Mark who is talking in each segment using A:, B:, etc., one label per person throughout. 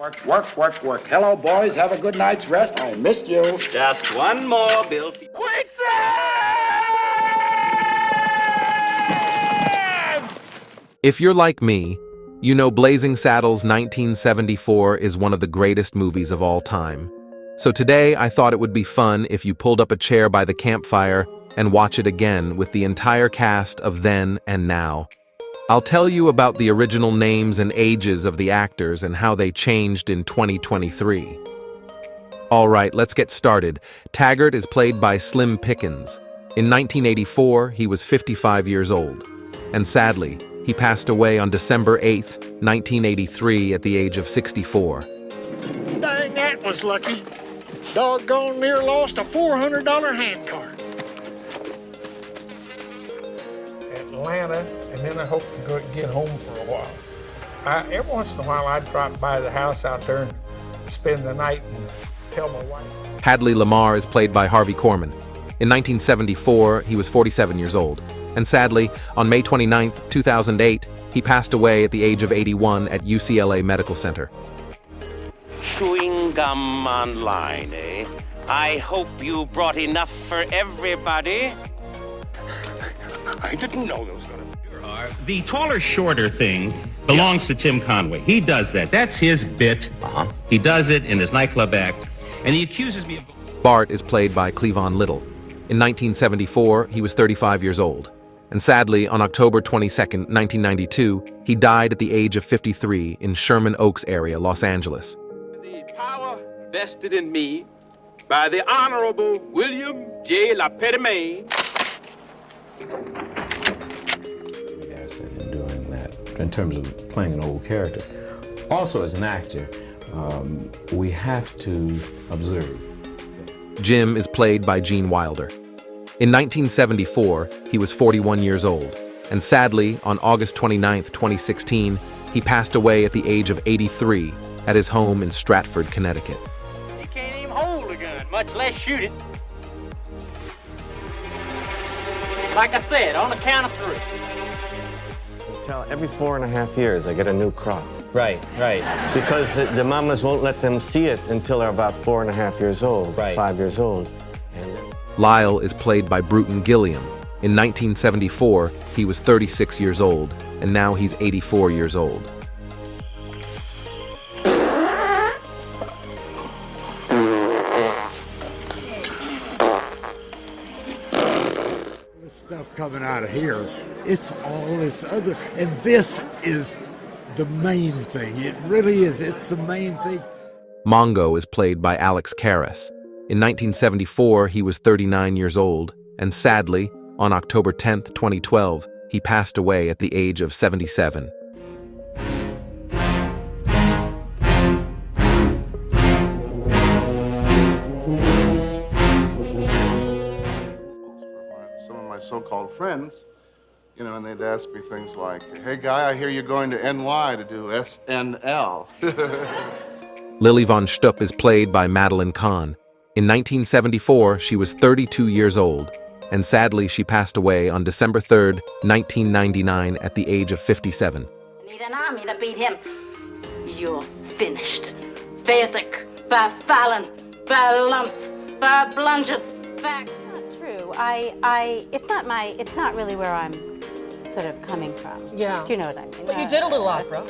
A: Work, work, work, work. Hello, boys. Have a good night's rest. I missed you.
B: Just one more, Bill.
C: Wait!
D: If you're like me, you know Blazing Saddles 1974 is one of the greatest movies of all time. So today I thought it would be fun if you pulled up a chair by the campfire and watch it again with the entire cast of then and now. I'll tell you about the original names and ages of the actors and how they changed in 2023. All right, let's get started. Taggart is played by Slim Pickens. In 1984, he was 55 years old. And sadly, he passed away on December 8th, 1983 at the age of 64.
C: Dang, that was lucky. Doggone near lost a $400 hand card.
E: Atlanta, and then I hope to get home for a while. Every once in a while, I'd drop by the house out there and spend the night and tell my wife.
D: Hadley Lamar is played by Harvey Korman. In 1974, he was 47 years old. And sadly, on May 29, 2008, he passed away at the age of 81 at UCLA Medical Center.
B: Chewing gum online, eh? I hope you brought enough for everybody.
C: I didn't know there was gonna be.
F: The taller, shorter thing belongs to Tim Conway. He does that. That's his bit. He does it in his nightclub act, and he accuses me of...
D: Bart is played by Cleavon Little. In 1974, he was 35 years old. And sadly, on October 22, 1992, he died at the age of 53 in Sherman Oaks area, Los Angeles.
G: The power vested in me by the Honorable William J. LaPetite.
H: Yes, in doing that, in terms of playing an old character. Also, as an actor, we have to observe.
D: Jim is played by Gene Wilder. In 1974, he was 41 years old, and sadly, on August 29, 2016, he passed away at the age of 83 at his home in Stratford, Connecticut.
B: You can't even hold a gun, much less shoot it. Like I said, on the count of three.
I: Every 4.5 years, I get a new crop.
J: Right.
I: Because the mamas won't let them see it until they're about 4.5 years old, 5 years old.
D: Lyle is played by Bruton Gilliam. In 1974, he was 36 years old, and now he's 84 years old.
K: This stuff coming out of here, it's all this other, and this is the main thing. It really is. It's the main thing.
D: Mongo is played by Alex Karras. In 1974, he was 39 years old, and sadly, on October 10, 2012, he passed away at the age of 77.
L: Some of my so-called friends, you know, and they'd ask me things like, "Hey, guy, I hear you're going to NY to do SNL."
D: Lily Von Stupp is played by Madeline Kahn. In 1974, she was 32 years old, and sadly, she passed away on December 3, 1999, at the age of 57.
M: I need an army to beat him. You're finished. Fertig, verfallen, verlammt, verblunget, ver...
N: Not true. It's not really where I'm sort of coming from.
J: Yeah.
N: Do you know what I mean?
J: But you did a little opera.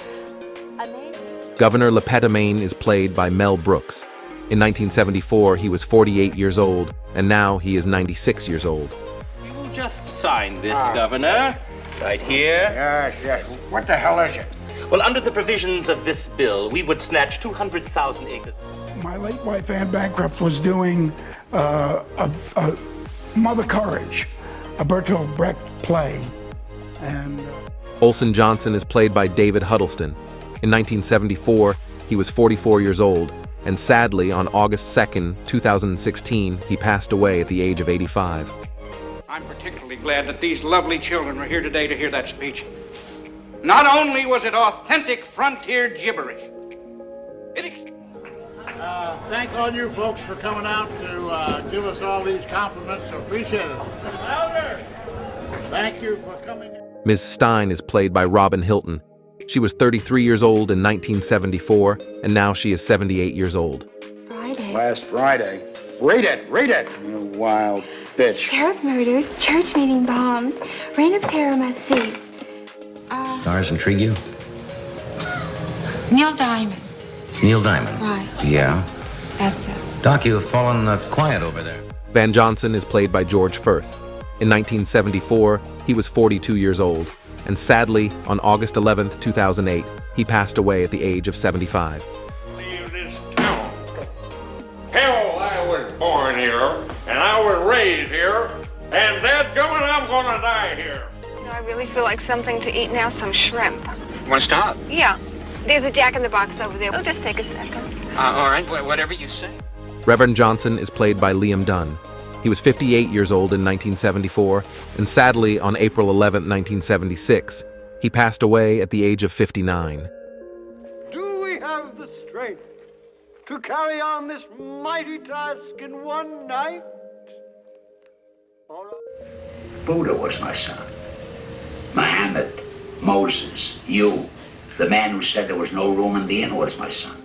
D: Governor LaPetite is played by Mel Brooks. In 1974, he was 48 years old, and now he is 96 years old.
B: You will just sign this, Governor. Right here.
C: Yes. What the hell is it?
B: Well, under the provisions of this bill, we would snatch 200,000 acres.
O: My late wife, Anne Bancroft, was doing a Mother Courage, a Bertolt Brecht play. And
D: Olson Johnson is played by David Huddleston. In 1974, he was 44 years old, and sadly, on August 2, 2016, he passed away at the age of 85.
C: I'm particularly glad that these lovely children were here today to hear that speech. Not only was it authentic frontier gibberish,
P: Thank all you folks for coming out to give us all these compliments. Appreciate it. Louder! Thank you for coming.
D: Ms. Stein is played by Robin Hilton. She was 33 years old in 1974, and now she is 78 years old.
J: Friday.
A: Last Friday. Read it, read it, you wild bitch.
J: Sheriff murdered, church meeting bombed, reign of terror must cease.
Q: Stars intrigue you?
J: Neil Diamond.
Q: Neil Diamond?
J: Right.
Q: Yeah.
J: That's it.
Q: Doc, you have fallen quiet over there.
D: Van Johnson is played by George Firth. In 1974, he was 42 years old, and sadly, on August 11, 2008, he passed away at the age of 75.
R: Leave this town. Hell, I was born here, and I was raised here, and dadgummit, I'm gonna die here.
S: I really feel like something to eat now, some shrimp.
T: Want to stop?
S: Yeah. There's a Jack in the Box over there. It'll just take a second.
T: All right, whatever you say.
D: Reverend Johnson is played by Liam Dunn. He was 58 years old in 1974, and sadly, on April 11, 1976, he passed away at the age of 59.
U: Do we have the strength to carry on this mighty task in one night?
V: Buddha was my son. Muhammad, Moses, you, the man who said there was no room in the inn was my son.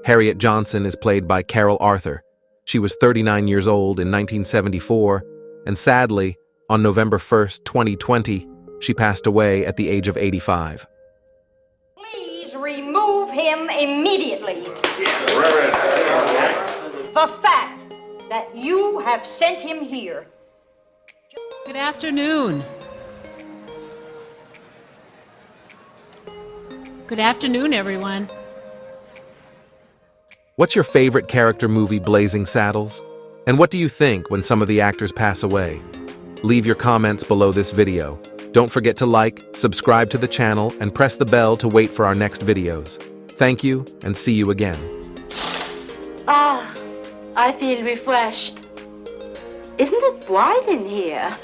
D: Harriet Johnson is played by Carol Arthur. She was 39 years old in 1974, and sadly, on November 1st, 2020, she passed away at the age of 85.
W: Please remove him immediately. The fact that you have sent him here.
X: Good afternoon. Good afternoon, everyone.
D: What's your favorite character movie, Blazing Saddles? And what do you think when some of the actors pass away? Leave your comments below this video. Don't forget to like, subscribe to the channel, and press the bell to wait for our next videos. Thank you, and see you again.
M: Ah, I feel refreshed. Isn't it bright in here?